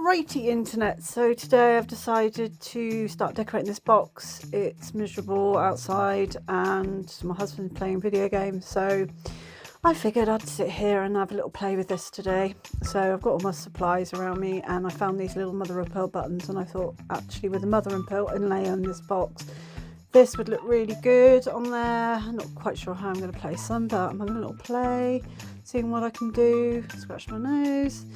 Alrighty internet, so today I've decided to start decorating this box. It's miserable outside and my husband's playing video games, so I figured I'd sit here and have a little play with this today. So I've got all my supplies around me and I found these little mother of pearl buttons, and I thought actually with a mother of pearl inlay on this box this would look really good on there. I'm not quite sure how I'm going to place them, but I'm having a little play, seeing what I can do. Scratch my nose.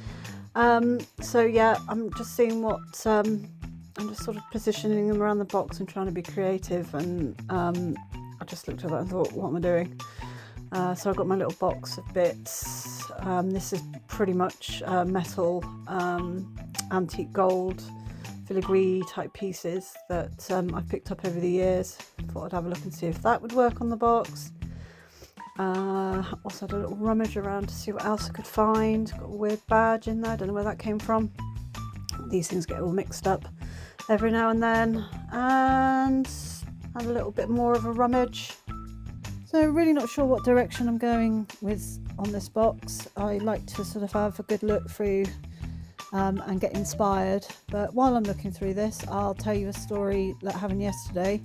So yeah, I'm just seeing what I'm just sort of positioning them around the box and trying to be creative, and I just looked at that and thought, what am I doing? So I've got my little box of bits. This is pretty much metal, antique gold, filigree type pieces that I've picked up over the years. Thought I'd have a look and see if that would work on the box. Also had a little rummage around to see what else I could find. Got a weird badge in there, I don't know where that came from. These things get all mixed up every now and then. And had a little bit more of a rummage. So really not sure what direction I'm going with on this box. I like to sort of have a good look through and get inspired. But while I'm looking through this, I'll tell you a story that happened yesterday.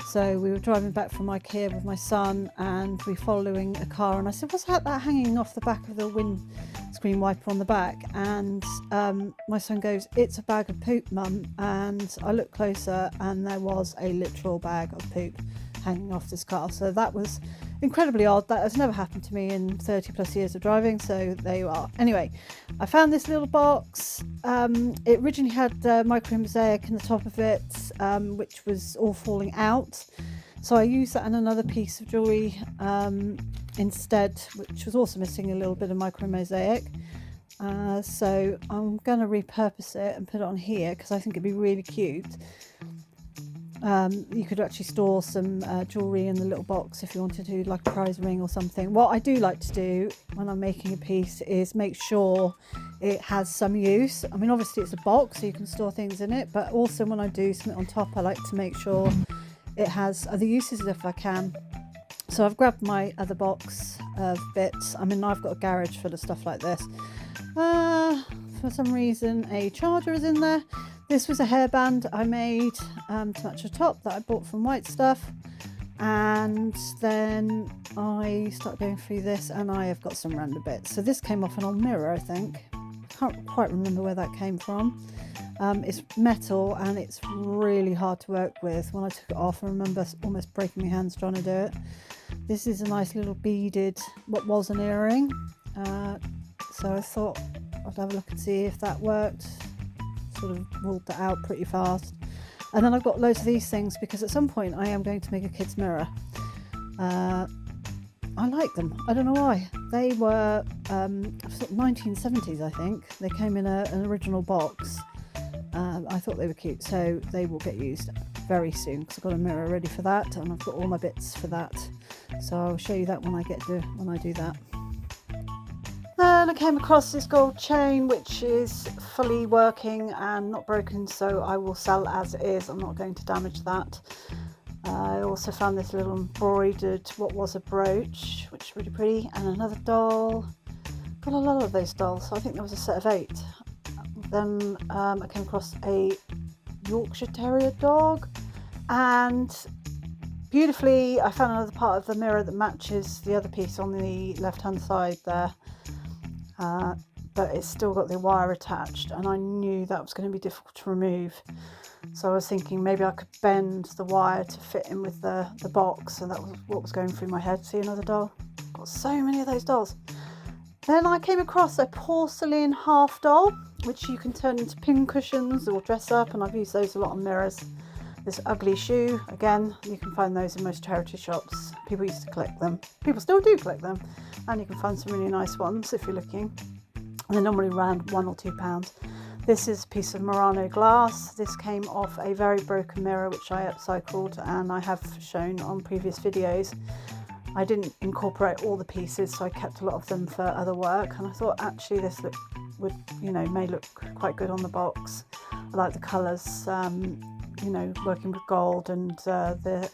So we were driving back from IKEA with my son and we were following a car, and I said, what's that hanging off the back of the windscreen wiper on the back? And my son goes, it's a bag of poop, mum. And I looked closer and there was a literal bag of poop hanging off this car. So that was incredibly odd. That has never happened to me in 30 plus years of driving, so there you are. Anyway, I found this little box. It originally had micro mosaic in the top of it, which was all falling out, so I used that in another piece of jewellery instead, which was also missing a little bit of micro mosaic. So I'm going to repurpose it and put it on here because I think it'd be really cute. You could actually store some jewellery in the little box if you wanted to, like a prize ring or something. What I do like to do when I'm making a piece is make sure it has some use. I mean, obviously it's a box so you can store things in it, but also when I do something on top I like to make sure it has other uses if I can. So I've grabbed my other box of bits. I mean, I've got a garage full of stuff like this. For some reason a charger is in there. This was a hairband I made to match a top that I bought from White Stuff, and then I start going through this and I have got some random bits. So this came off an old mirror, I think. Can't quite remember where that came from. It's metal and it's really hard to work with. When I took it off I remember almost breaking my hands trying to do it. This is a nice little beaded, what was an earring. So I thought I'd have a look and see if that worked. Sort of ruled that out pretty fast. And then I've got loads of these things because at some point I am going to make a kid's mirror. I like them, I don't know why. They were sort of 1970s, I think. They came in an original box. I thought they were cute, so they will get used very soon because I've got a mirror ready for that and I've got all my bits for that. So I'll show you that when I do that. Then I came across this gold chain which is fully working and not broken, so I will sell as it is. I'm not going to damage that. I also found this little embroidered, what was a brooch, which is really pretty, and another doll. Got a lot of those dolls, so I think there was a set of 8. Then I came across a Yorkshire Terrier dog, and beautifully I found another part of the mirror that matches the other piece on the left hand side there. But it's still got the wire attached, and I knew that was going to be difficult to remove, so I was thinking maybe I could bend the wire to fit in with the box, and that was what was going through my head. See, another doll. Got so many of those dolls. Then I came across a porcelain half doll which you can turn into pin cushions or dress up, and I've used those a lot on mirrors. This ugly shoe, again, you can find those in most charity shops. People used to collect them. People still do collect them. And you can find some really nice ones if you're looking. And they're normally around £1 or £2. This is a piece of Murano glass. This came off a very broken mirror which I upcycled, and I have shown on previous videos. I didn't incorporate all the pieces, so I kept a lot of them for other work, and I thought actually this may look quite good on the box. I like the colours. Working with gold and the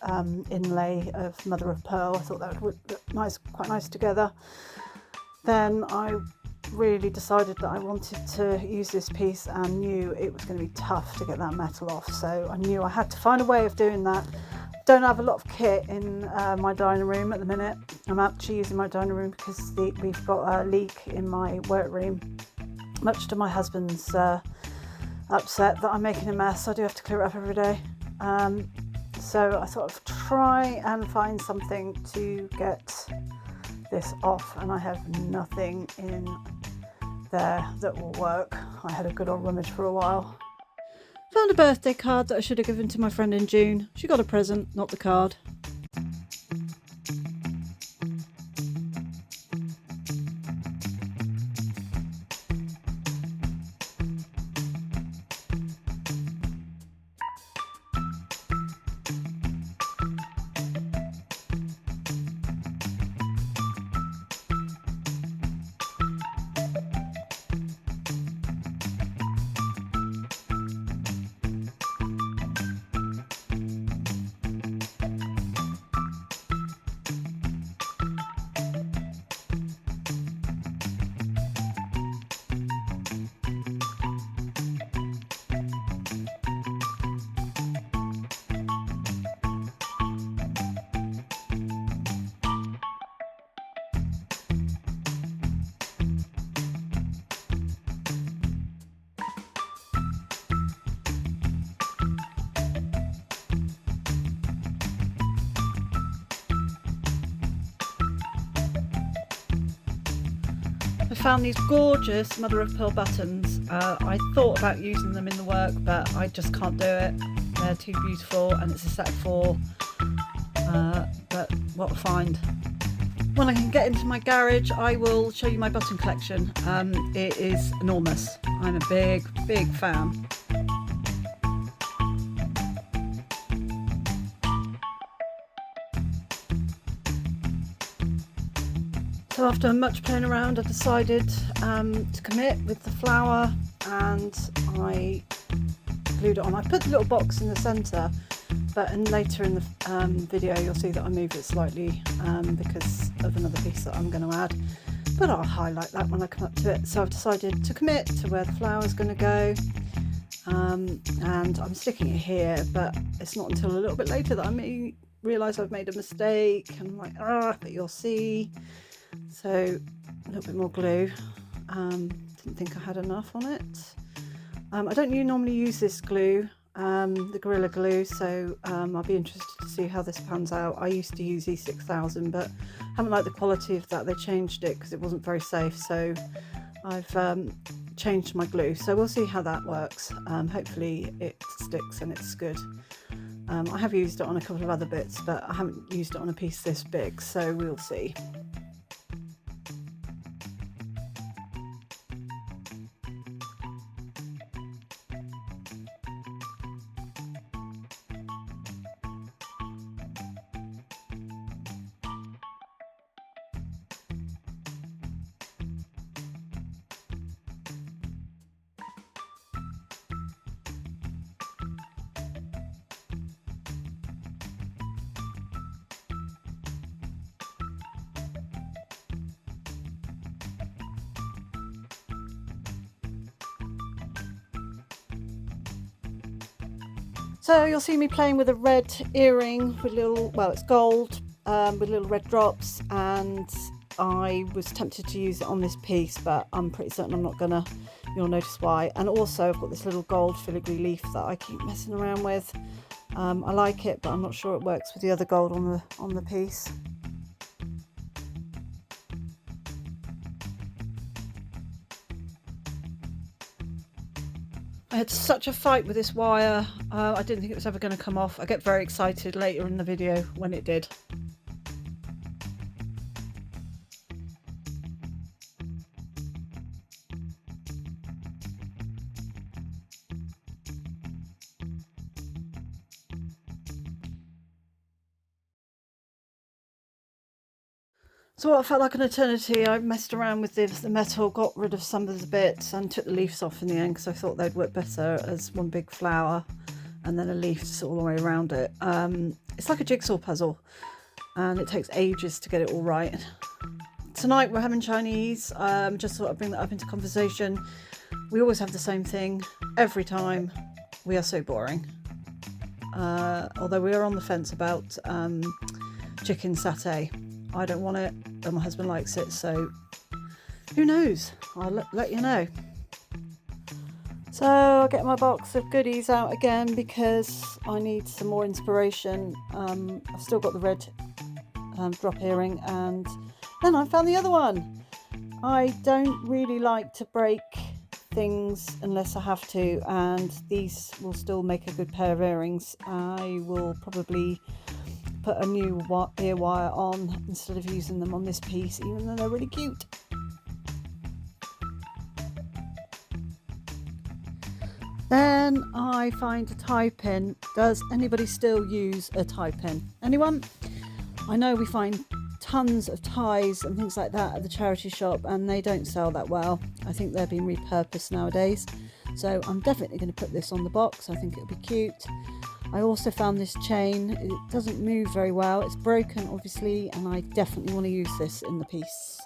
inlay of mother of pearl. I thought that would look nice, quite nice together. Then I really decided that I wanted to use this piece and knew it was going to be tough to get that metal off, so I knew I had to find a way of doing that. Don't have a lot of kit in my dining room at the minute. I'm actually using my dining room because we've got a leak in my workroom, much to my husband's upset that I'm making a mess. I do have to clear it up every day. So I thought I'd try and find something to get this off, and I have nothing in there that will work. I had a good old rummage for a while. Found a birthday card that I should have given to my friend in June. She got a present, not the card. I found these gorgeous mother of pearl buttons. I thought about using them in the work, but I just can't do it. They're too beautiful, and it's a set of 4. But what a find. When I can get into my garage, I will show you my button collection. It is enormous. I'm a big fan. So after much playing around, I decided to commit with the flower, and I glued it on. I put the little box in the centre, but later in the video you'll see that I moved it slightly because of another piece that I'm going to add, but I'll highlight that when I come up to it. So I've decided to commit to where the flower is going to go, and I'm sticking it here, but it's not until a little bit later that I realise I've made a mistake, and I'm like, but you'll see. So a little bit more glue. Didn't think I had enough on it. I don't normally use this glue, the Gorilla Glue, so I'll be interested to see how this pans out. I used to use E6000, but haven't liked the quality of that. They changed it because it wasn't very safe, so I've changed my glue. So we'll see how that works. Hopefully it sticks and it's good. I have used it on a couple of other bits, but I haven't used it on a piece this big, so we'll see. So you'll see me playing with a red earring with little, well, it's gold with little red drops, and I was tempted to use it on this piece, but I'm pretty certain I'm not gonna. You'll notice why. And also I've got this little gold filigree leaf that I keep messing around with. I like it, but I'm not sure it works with the other gold on the piece. I had such a fight with this wire. I didn't think it was ever going to come off. I get very excited later in the video when it did. So what felt like an eternity, I messed around with the metal, got rid of some of the bits and took the leaves off in the end because I thought they'd work better as one big flower and then a leaf to sit all the way around it. It's like a jigsaw puzzle and it takes ages to get it all right. Tonight we're having Chinese. Just thought I'd bring that up into conversation. We always have the same thing every time. We are so boring. Although we are on the fence about chicken satay. I don't want it, but my husband likes it, so who knows? I'll let you know. So I'll get my box of goodies out again because I need some more inspiration. I've still got the red drop earring, and then I found the other one. I don't really like to break things unless I have to, and these will still make a good pair of earrings. I will probably put a new ear wire on instead of using them on this piece, even though they're really cute. Then I find a tie pin. Does anybody still use a tie pin? Anyone? I know we find tons of ties and things like that at the charity shop, and they don't sell that well. I think they're being repurposed nowadays. So I'm definitely going to put this on the box. I think it'll be cute. I also found this chain. It doesn't move very well. It's broken, obviously, and I definitely want to use this in the piece.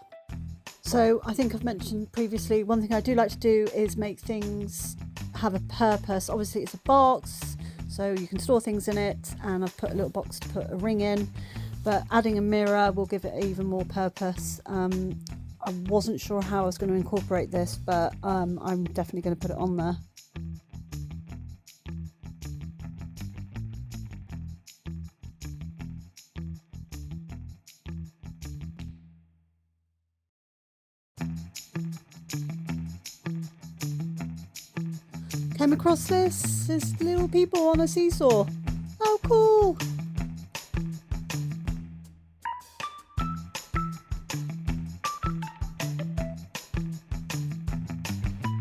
So I think I've mentioned previously, one thing I do like to do is make things have a purpose. Obviously it's a box, so you can store things in it, and I've put a little box to put a ring in, but adding a mirror will give it even more purpose. I wasn't sure how I was going to incorporate this, but I'm definitely going to put it on there. Came across this. There's little people on a seesaw. Oh, cool!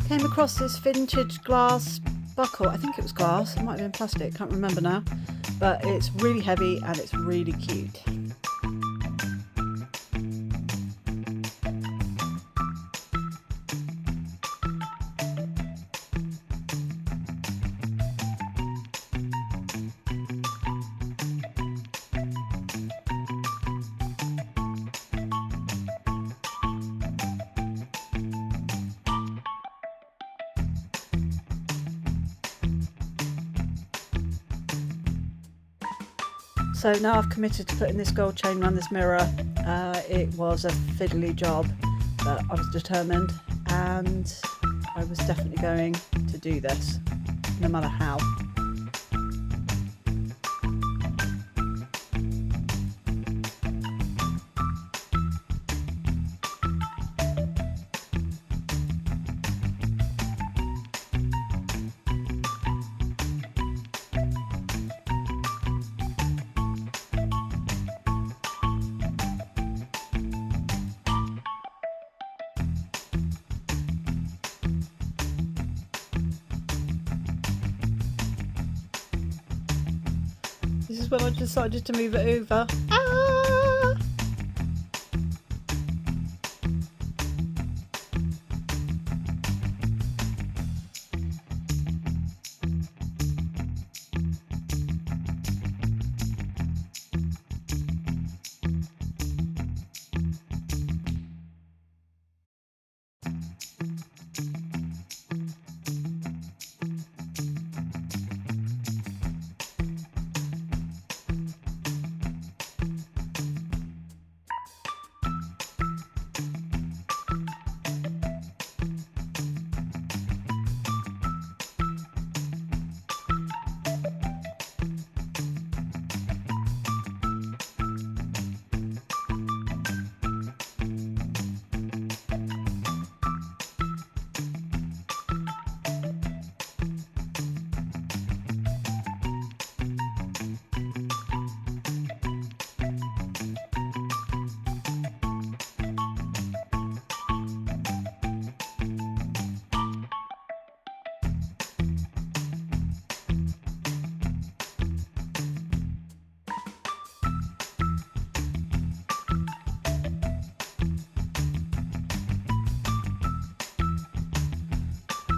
Came across this vintage glass buckle. I think it was glass. It might have been plastic. Can't remember now. But it's really heavy and it's really cute. So now I've committed to putting this gold chain around this mirror. It was a fiddly job, but I was determined, and I was definitely going to do this, no matter how. This is when I decided to move it over. Ah!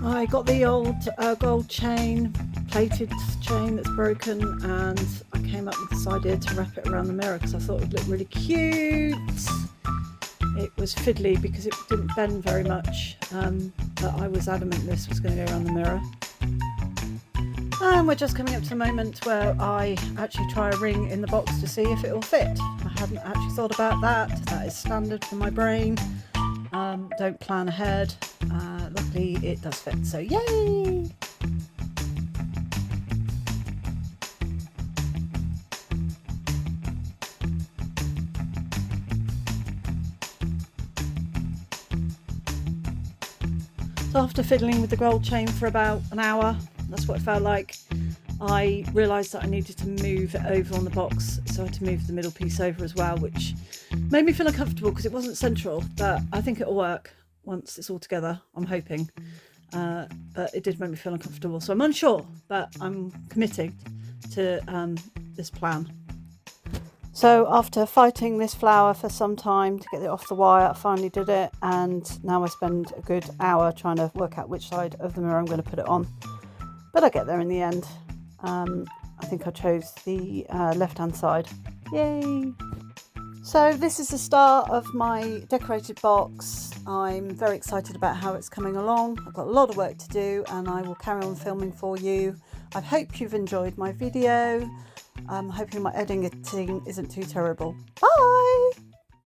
I got the old gold chain, plated chain that's broken, and I came up with this idea to wrap it around the mirror because I thought it would look really cute. it was fiddly because it didn't bend very much, but I was adamant this was going to go around the mirror. And we're just coming up to the moment where I actually try a ring in the box to see if it will fit. I hadn't actually thought about that. That is standard for my brain. Don't plan ahead. Luckily it does fit, so yay! So after fiddling with the gold chain for about an hour, that's what it felt like, I realised that I needed to move it over on the box, so I had to move the middle piece over as well, which made me feel uncomfortable because it wasn't central, but I think it'll work once it's all together, I'm hoping. But it did make me feel uncomfortable, so I'm unsure, but I'm committing to this plan. So after fighting this flower for some time to get it off the wire, I finally did it, and now I spend a good hour trying to work out which side of the mirror I'm going to put it on. But I get there in the end. I think I chose the left-hand side. Yay! So this is the start of my decorated box. I'm very excited about how it's coming along. I've got a lot of work to do, and I will carry on filming for you. I hope you've enjoyed my video. I'm hoping my editing isn't too terrible. Bye!